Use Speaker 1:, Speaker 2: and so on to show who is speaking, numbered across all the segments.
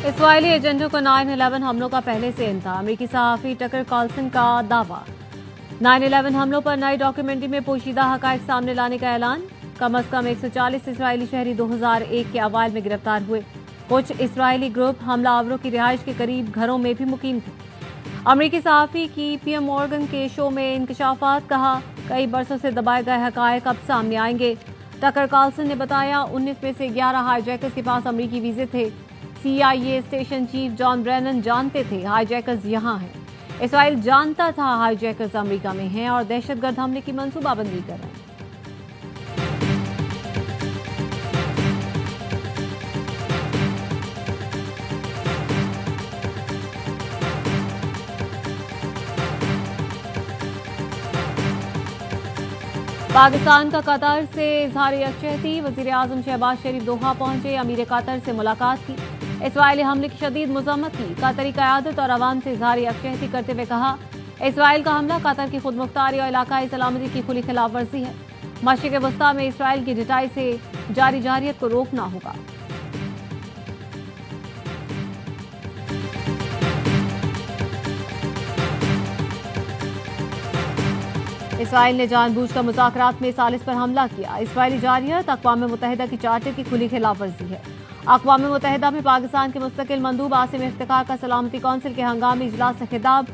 Speaker 1: Israeli एजेंटों को 9/11 हमलों का पहले से इन था। अमेरिकी सहाफी टकर कार्लसन का दावा। 9/11 हमलों पर नई डॉक्यूमेंट्री में पोशीदा हकायक सामने लाने का ऐलान। कम से कम 140 इसराइली शहरी 2001 के अवाइल में गिरफ्तार हुए। कुछ इसराइली ग्रुप हमलावरों की रिहाइश के करीब घरों में भी मुकीम थे। अमेरिकी सहाफी की पीएम मॉर्गन के शो में इंकशाफात। कहा, कई बरसों से दबाए गए हकायक अब सामने आएंगे। टकर कार्लसन ने बताया, 19 में से 11 हाईजैकर्स के पास अमेरिकी वीजे थे। CIA station chief John Brennan जानते थे हाईजैकर्स यहां हैं। इसराइल जानता था हाईजैकर्स अमेरिका में हैं और दहशतगर्द हमले की मंसूबाबंदी कर रहे हैं। पाकिस्तान का कतर से इजहार यकजहती। वजीर आजम शहबाज शरीफ दोहा पहुंचे, अमीर कतर से मुलाकात की। इसराइली हमले की शदीद मजम्मत की। कतरी क़यादत और अवाम से इजहार यकजहती करते हुए कहा, इसराइल का हमला कतर की खुदमुख्तारी और इलाकाई सलामती की खुली खिलाफ वर्जी है। मशरिक़ वस्ता में इसराइल की ढिठाई से जारी जारियत को रोकना होगा। इसराइल ने जानबूझकर मुज़ाकरात में सालिस पर हमला किया। इसराइली जारियत अक़वाम मुत्तहिदा की चार्टर की खुली खिलाफ वर्जी है। अक़वाम मुत्तहिदा में पाकिस्तान के मुस्तकिल मंदूब आसिम इफ्तिखार का सलामती कौंसिल के हंगामी इजलास से खिताब।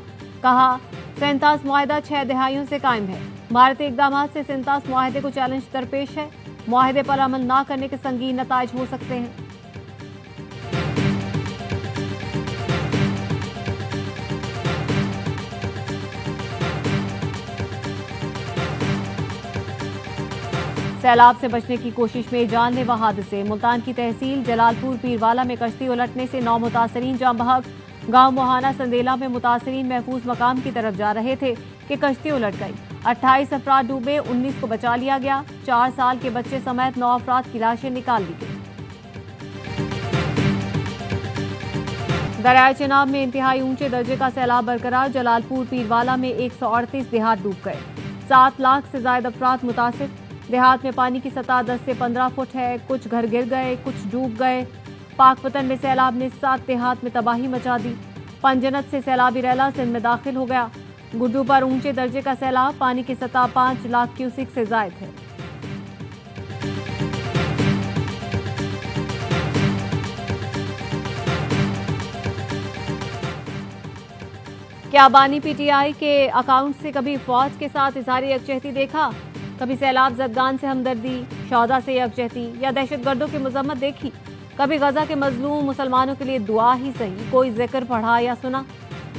Speaker 1: कहा, 37 मुआहदा 6 दहाइयों से कायम है। भारतीय इक़दामात से 37 मुआहदे को चैलेंज दरपेश है। मुआहदे पर अमल न करने के संगीन नताइज हो सकते हैं। सैलाब से बचने की कोशिश में जानलेवा हादसे। मुल्तान की तहसील जलालपुर पीरवाला में कश्ती उलटने से 9 मुतासरीन जाम बहक। गांव मोहाना संदेला में मुतासरीन महफूज मकाम की तरफ जा रहे थे कि कश्ती उलट गई। 28 अफराद डूबे, 19 को बचा लिया गया। 4 साल के बच्चे समेत 9 अफराद की लाशें निकाल ली गई। दरियाए चिनाब में इंतहाई ऊंचे दर्जे का सैलाब बरकरार। जलालपुर पीरवाला में 138 देहात डूब गए। 7 लाख से ज्यादा अफराद मुतासिर। देहात में पानी की सतह 10 से 15 फुट है। कुछ घर गिर गए, कुछ डूब गए। पाकपतन में सैलाब ने 7 देहात में तबाही मचा दी। पंजनत से सैलाबी रैला सिंध में दाखिल हो गया। गुड्डू पर ऊंचे दर्जे का सैलाब, पानी की सतह 5 लाख क्यूसिक से जायद है। क्या बानी PTI के अकाउंट से कभी फौज के साथ इजहार यकजहती देखा? कभी सैलाब ज़दगान से हमदर्दी, शौदा से यकजहती या दहशतगर्दों की मजम्मत देखी? कभी गजा के मजलूम मुसलमानों के लिए दुआ ही सही कोई जिक्र पढ़ा या सुना?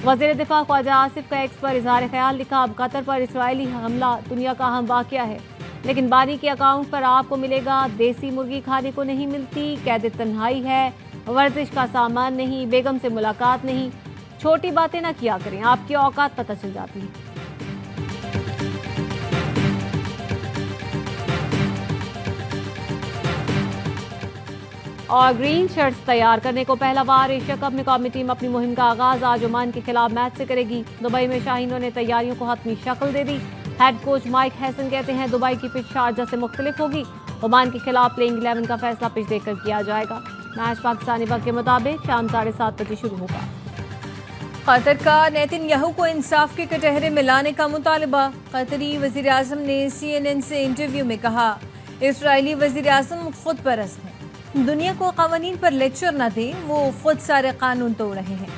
Speaker 1: वज़ीर दिफा ख्वाजा आसिफ का एक्स पर इजहार ख्याल लिखा, अब कतर पर इसराइली हमला दुनिया का अहम वाक़या है, लेकिन बानी के अकाउंट पर आपको मिलेगा देसी मुर्गी खाने को नहीं मिलती, कैद तन्हाई है, वर्जिश का सामान नहीं, बेगम से मुलाकात नहीं। छोटी बातें ना किया करें, आपकी औकात पता चल जाती है। और ग्रीन शर्ट्स तैयार करने को पहला बार एशिया कप में कौमी टीम अपनी मुहिम का आगाज आज ओमान के खिलाफ मैच से करेगी। दुबई में शाहीनों ने तैयारियों को हतमी शक्ल दे दी। हेड कोच माइक हैसन कहते हैं दुबई की पिच शारजा से मुख्तलिफ होगी। ओमान के खिलाफ प्लेइंग 11 का फैसला पिच देखकर किया जाएगा। मैच पाकिस्तानी वक्त के मुताबिक शाम 7:30 बजे शुरू होगा।
Speaker 2: कतर का नेतन्याहू को इंसाफ के कटहरे में लाने का मुतालबा। कतरी वजीर आजम ने CNN से इंटरव्यू में कहा, इसराइली वजीर आजम खुद परस्त हैं, दुनिया को कवानीन पर लेक्चर न दें, वो खुद सारे कानून तोड़ रहे हैं,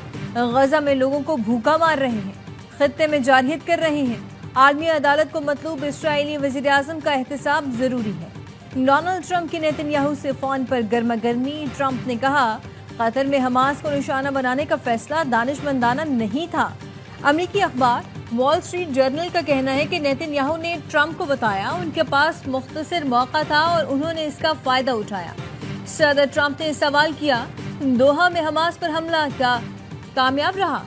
Speaker 2: गजा में लोगों को भूखा मार रहे हैं, खित्ते में जारहियत कर रहे हैं। आलमी अदालत को मतलूब इसराइली वजीर आजम का एहतसाब जरूरी है। डोनाल्ड ट्रंप की नेतन्याहू से फोन पर गर्मा गर्मी। ट्रंप ने कहा, कतर में हमास को निशाना बनाने का फैसला दानिशमंदाना नहीं था। अमेरिकी अखबार वॉल स्ट्रीट जर्नल का कहना है कि नेतन्याहू ने ट्रंप को बताया उनके पास मुख्तसर मौका था और उन्होंने इसका फायदा उठाया। सदर ट्रंप ने सवाल किया, दोहा में हमास पर हमला क्या कामयाब रहा?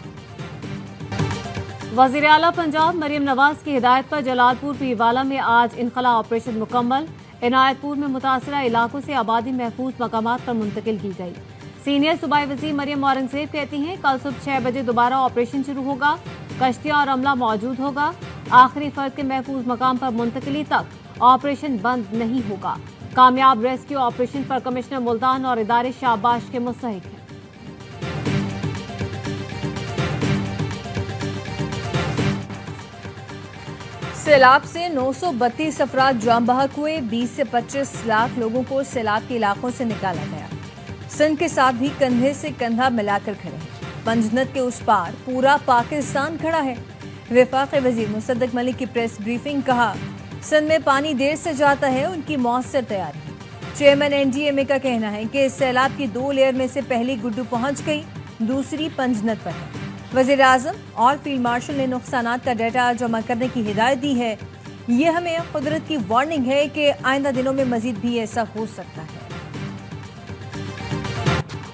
Speaker 1: वज़ीर आला पंजाब मरियम नवाज की हिदायत पर जलालपुर पीरवाला में आज इनखला ऑपरेशन मुकम्मल। इनायतपुर में मुतासरा इलाकों से आबादी महफूज मकामात पर मुंतकिल की गई। सीनियर सूबाई वज़ीर मरियम औरंगजेब कहती हैं, कल सुबह 6 बजे दोबारा ऑपरेशन शुरू होगा। कश्तियां और अमला मौजूद होगा। आखिरी फर्द के महफूज मकाम पर मुंतकिली तक ऑपरेशन बंद नहीं होगा। कामयाब रेस्क्यू ऑपरेशन पर कमिश्नर मुल्तान और इदारे शाबाश के मुस्तहिक हैं।
Speaker 2: सैलाब से 932 अफराद जाम बहक हुए। 20 से 25 लाख लोगों को सैलाब के इलाकों से निकाला गया। सिंध के साथ भी कंधे से कंधा मिलाकर खड़े हैं। पंजनद के उस पार पूरा पाकिस्तान खड़ा है। वफाकी वजीर मुसद्दक मलिक की प्रेस ब्रीफिंग, कहा सिंध में पानी देर से जाता है, उनकी मौसर तैयारी है। चेयरमैन एनडीएमए का कहना है कि इस सैलाब की 2 लेयर में से पहली गुड्डू पहुंच गई, दूसरी पंजनद पर है। वजीर आजम और फील्ड मार्शल ने नुकसानात का डाटा जमा करने की हिदायत दी है। ये हमें कुदरत की वार्निंग है कि आइंदा दिनों में मजीद भी ऐसा हो सकता है।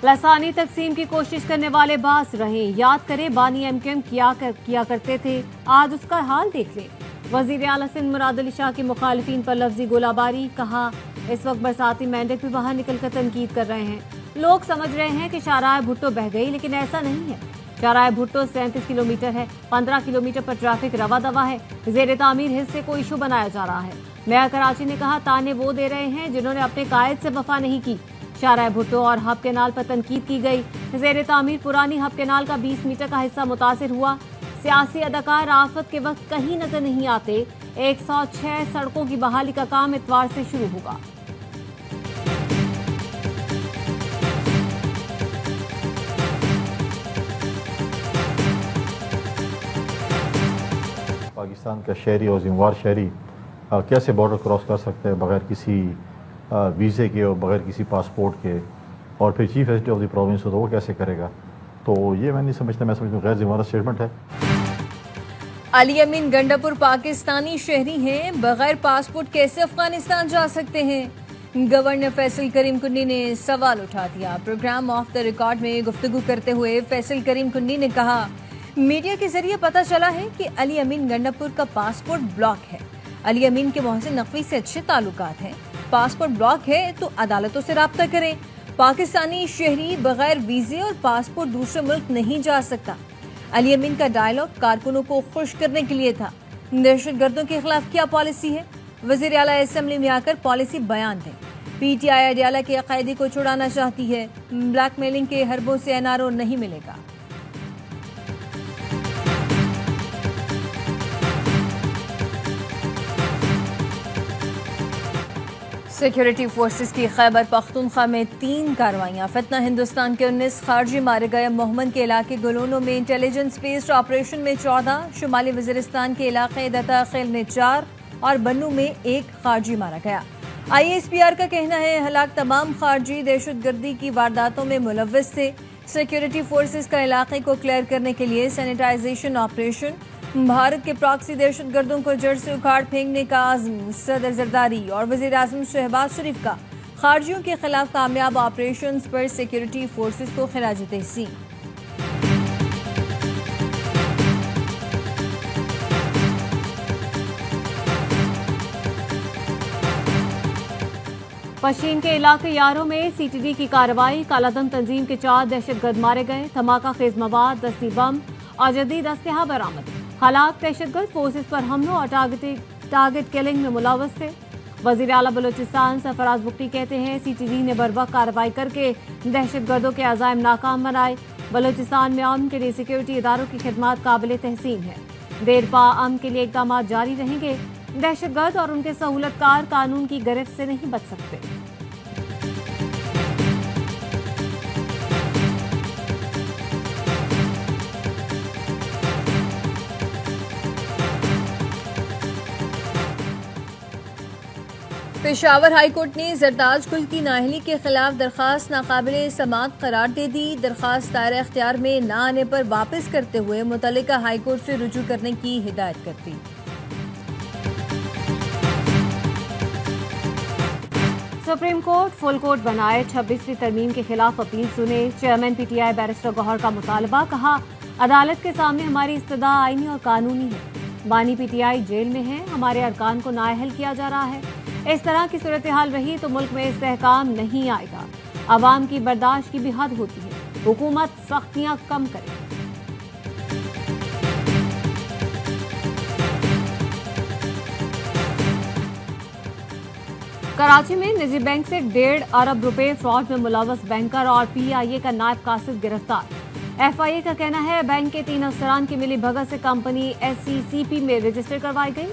Speaker 1: लसानी तकसीम की कोशिश करने वाले बास रहे। याद करें बानी एमकेएम किया करते थे, आज उसका हाल देख ले। वजीर आला सिंध मुराद अली शाह की मुखालिफिन पर लफ्जी गोलाबारी, कहा इस वक्त बरसाती मेंढक भी बाहर निकलकर तनकीद कर रहे हैं। लोग समझ रहे हैं कि शाहराह भुट्टो बह गई, लेकिन ऐसा नहीं है। शाहराह भुट्टो 37 किलोमीटर है। 15 किलोमीटर पर ट्रैफिक रवा दवा है। जेर तामीर हिस्से को इशू बनाया जा रहा है। मेयर कराची ने कहा ताने वो दे रहे हैं जिन्होंने अपने कायद से वफा नहीं की। शाहराह भुट्टो और हब केनाल पर तनकीद की गई। जेर तामीर पुरानी हब केनाल का 20 मीटर का हिस्सा मुतासिर हुआ। सियासी अदाकार आफत के वक्त कहीं नजर नहीं आते। 106 सड़कों की बहाली का काम इतवार से शुरू होगा।
Speaker 3: पाकिस्तान का शहरी और जिम्मेवार शहरी कैसे बॉर्डर क्रॉस कर सकते हैं बगैर किसी वीज़े के और बगैर किसी पासपोर्ट के, और फिर chief executive of the province हो तो वो कैसे करेगा। तो ये मैं नहीं समझता, मैं समझता हूँ गैर जिम्मेवार स्टेटमेंट है।
Speaker 2: अली अमीन गंडापुर पाकिस्तानी शहरी हैं, बगैर पासपोर्ट कैसे अफगानिस्तान जा सकते हैं। गवर्नर फैसल करीम कुन्नी ने सवाल उठा दिया। प्रोग्राम ऑफ द रिकॉर्ड में गुफ्तगू करते हुए फैसल करीम कुन्नी ने कहा मीडिया के जरिए पता चला है कि अली अमीन गंडापुर का पासपोर्ट ब्लॉक है। अली अमीन के मोहसिन नकवी से अच्छे ताल्लुकात हैं। पासपोर्ट ब्लॉक है तो अदालतों से राब्ता करें। पाकिस्तानी शहरी बगैर वीजे और पासपोर्ट दूसरे मुल्क नहीं जा सकता। अली अमीन का डायलॉग कारकुनों को खुश करने के लिए था। दहशतगर्दों के खिलाफ क्या पॉलिसी है, वजीर आला असेंबली में आकर पॉलिसी बयान दें। पीटीआई अडियाला के अकायदे को छुड़ाना चाहती है। ब्लैकमेलिंग के हरबों से एनआरओ नहीं मिलेगा। सिक्योरिटी फोर्सेस की खैबर पख्तूनख्वा में 3 कार्रवाइयां। फितना हिंदुस्तान के 19 खारजी मारे गए। मोहम्मद के इलाके गुलोनो में इंटेलिजेंस बेस्ड ऑपरेशन में 14, शुमाली वजीरिस्तान के इलाके दता खेल में 4 और बन्नू में 1 खारजी मारा गया। ISPR का कहना है हलाक तमाम खारजी दहशतगर्दी की वारदातों में मुलव्वस थे। सिक्योरिटी फोर्सेस का इलाके को क्लियर करने के लिए सैनिटाइजेशन ऑपरेशन। भारत के प्रॉक्सी दहशतगर्दों को जड़ से उखाड़ फेंकने का आज़म। सदर जरदारी और वज़ीर आज़म शहबाज शरीफ का खारजियों के खिलाफ कामयाब ऑपरेशंस पर सिक्योरिटी फोर्सेस को खिराज तहसीन।
Speaker 1: पश्चिम के इलाके यारों में सीटीडी की कार्रवाई। कालादम तंजीम के 4 दहशतगर्द मारे गए। धमाका खेज मवाद, दस्ती बम और जदीद असलहा बरामद। हालात दहशतगर्द फोर्सेस पर हमलों और टारगेट किलिंग में मुलव्वस थे। वजीर आला बलूचिस्तान सरफराज बुख्ती कहते हैं सीटीडी ने बर्वक्त कार्रवाई करके दहशतगर्दों के अज़ाइम नाकाम बनाए। बलूचिस्तान में अमन के लिए सिक्योरिटी इदारों की खिदमत काबिल तहसीन है। देर पा अमन के लिए इकदाम जारी रहेंगे। दहशतगर्द और उनके सहूलतकार कानून की गिरफ्त से नहीं बच सकते।
Speaker 2: पेशावर हाईकोर्ट ने जरदाज गुल की नाअहली के खिलाफ दरखास्त नाकाबिल समाअत करार दे दी। दरखास्त दायरे अख्तियार में न आने पर वापस करते हुए मुतल्लिका हाईकोर्ट से रुजू करने की हिदायत कर दी।
Speaker 1: सुप्रीम कोर्ट फुल कोर्ट बनाए। 26वीं तरमीम के खिलाफ अपील सुने। चेयरमैन पीटीआई बैरिस्टर गौहर का मुतालबा। कहा अदालत के सामने हमारी इस्तदा आईनी और कानूनी है। बानी पीटीआई जेल में है, हमारे अरकान को नाअहल किया जा रहा है। इस तरह की सूरत हाल रही तो मुल्क में इस्तेहकाम नहीं आएगा। अवाम की बर्दाश्त की भी हद होती है। हुकूमत सख्तियां कम करे। कराची में निजी बैंक से 1.5 अरब रुपए फ्रॉड में मुलव्वस बैंकर और PIA का नायब कासिद गिरफ्तार। FIA का कहना है बैंक के 3 अफसरान की मिली भगत से कंपनी SCCP में रजिस्टर करवाई गई।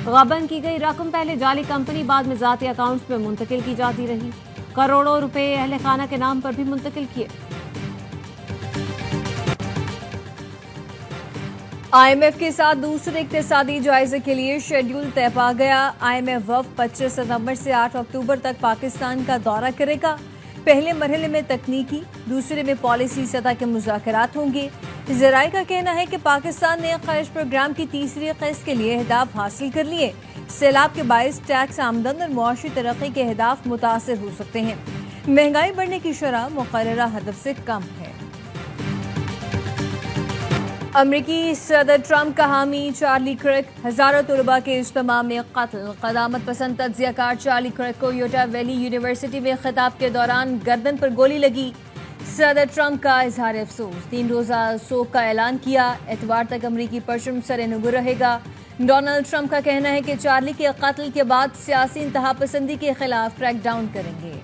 Speaker 1: गबन की गई रकम पहले जाली कंपनी बाद में जाती अकाउंट्स में मुंतकिल की जाती रही। करोड़ों रुपए अहले खाना के नाम पर भी मुंतकिल किए।
Speaker 2: IMF के साथ दूसरे इक्तिसादी जायजे के लिए शेड्यूल तय पा गया। IMF वफ़द 25 सितंबर से 8 अक्टूबर तक पाकिस्तान का दौरा करेगा। पहले मरहले में तकनीकी, दूसरे में पॉलिसी सतह के मुज़ाकरात होंगे। ज़राए का कहना है कि पाकिस्तान ने ख़र्च प्रोग्राम की तीसरी किस्त के लिए अहदाफ हासिल कर लिए। सैलाब के बायस टैक्स आमदन और मुआशी तरक्की के अहदाफ मुतासर हो सकते हैं। महंगाई बढ़ने की शरह मुकर्ररा हदफ से कम है। अमरीकी सदर ट्रंप का हामी चार्ली क्रिक हजारों तलबा के इज्तिमा में कत्ल। क़दामत पसंद तज्ज़ियाकार चार्ली क्रिक को यूटा वैली यूनिवर्सिटी में खिताब के दौरान गर्दन पर गोली लगी। सदर ट्रंप का इजहार अफसोस, 3 रोज़ा शोक का ऐलान किया। एतवार तक अमरीकी परचम सरे-नगू रहेगा। डोनाल्ड ट्रंप का कहना है कि चार्ली के कत्ल के बाद सियासी इंतहा पसंदी के खिलाफ क्रैकडाउन करेंगे।